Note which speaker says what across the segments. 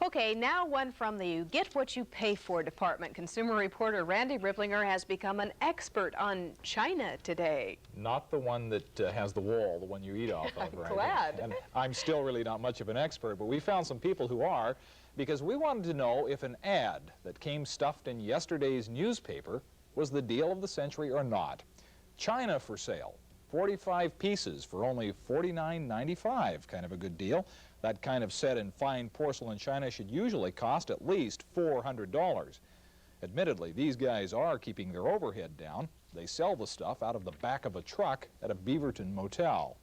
Speaker 1: Okay, now one from the You Get What You Pay For department. Consumer reporter Randy Riplinger has become an expert on China today.
Speaker 2: Not the one that has the wall, the one you eat off of, right?
Speaker 1: I'm glad.
Speaker 2: And I'm still really not much of an expert, but we found some people who are, because we wanted to know if an ad that came stuffed in yesterday's newspaper was the deal of the century or not. China for sale. 45 pieces for only $49.95, kind of a good deal. That kind of set in fine porcelain china should usually cost at least $400. Admittedly, these guys are keeping their overhead down. They sell the stuff out of the back of a truck at a Beaverton motel.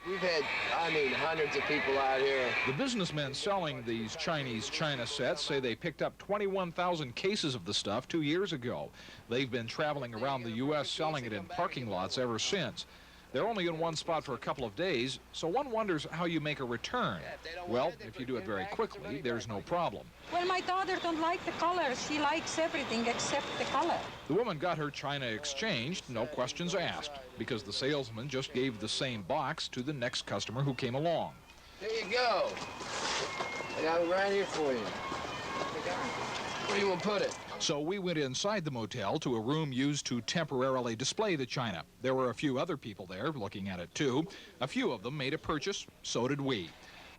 Speaker 3: We've had, hundreds of people out here.
Speaker 2: The businessmen selling these Chinese china sets say they picked up 21,000 cases of the stuff 2 years ago. They've been traveling around the U.S. selling it in parking lots ever since. They're only in one spot for a couple of days, so one wonders how you make a return. Well, if you do it very quickly, there's no problem.
Speaker 4: Well, my daughter don't like the color. She likes everything except the color.
Speaker 2: The woman got her china exchanged, no questions asked, because the salesman just gave the same box to the next customer who came along.
Speaker 3: There you go. I got it right here for you. Where do you want to put it?
Speaker 2: So we went inside the motel to a room used to temporarily display the china. There were a few other people there looking at it too. A few of them made a purchase, so did we.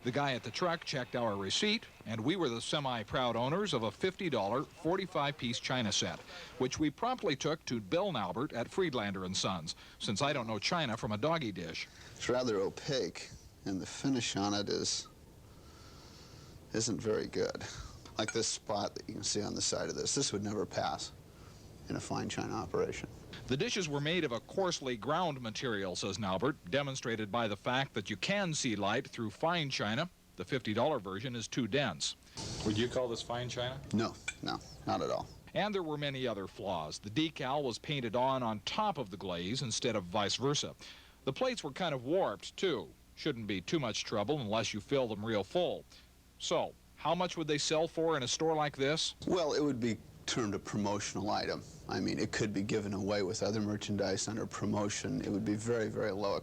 Speaker 2: The guy at the truck checked our receipt, and we were the semi-proud owners of a $50 45-piece china set, which we promptly took to Bill Naubert at Friedlander & Sons, since I don't know china from a doggy dish.
Speaker 5: It's rather opaque, and the finish on it isn't very good. Like this spot that you can see on the side of this. This would never pass in a fine china operation.
Speaker 2: The dishes were made of a coarsely ground material, says Naubert, demonstrated by the fact that you can see light through fine china. The $50 version is too dense. Would you call this fine china?
Speaker 5: No, not at all.
Speaker 2: And there were many other flaws. The decal was painted on top of the glaze instead of vice versa. The plates were kind of warped, too. Shouldn't be too much trouble unless you fill them real full. So, how much would they sell for in a store like this?
Speaker 5: Well, it would be termed a promotional item. I mean, it could be given away with other merchandise under promotion. It would be very, very low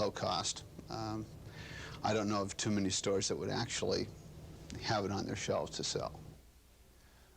Speaker 5: cost. I don't know of too many stores that would actually have it on their shelves to sell.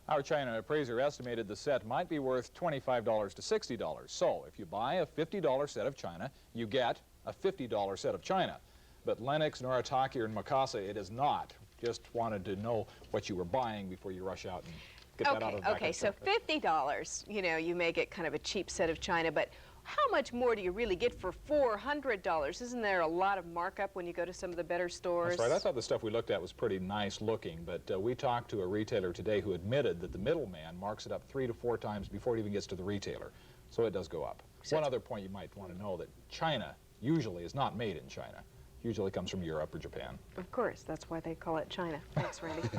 Speaker 2: Our china appraiser estimated the set might be worth $25 to $60. So, if you buy a $50 set of china, you get a $50 set of china. But Lennox, Noritake, and Mikasa, it is not. Just wanted to know what you were buying before you rush out and get that out of the back.
Speaker 1: Okay, so $50, you may get kind of a cheap set of china, but how much more do you really get for $400? Isn't there a lot of markup when you go to some of the better stores?
Speaker 2: That's right. I thought the stuff we looked at was pretty nice looking, but we talked to a retailer today who admitted that the middleman marks it up 3 to 4 times before it even gets to the retailer. So it does go up. So one other point you might want to know, that china usually is not made in China. Usually comes from Europe or Japan.
Speaker 1: Of course, that's why they call it China. Thanks, Randy.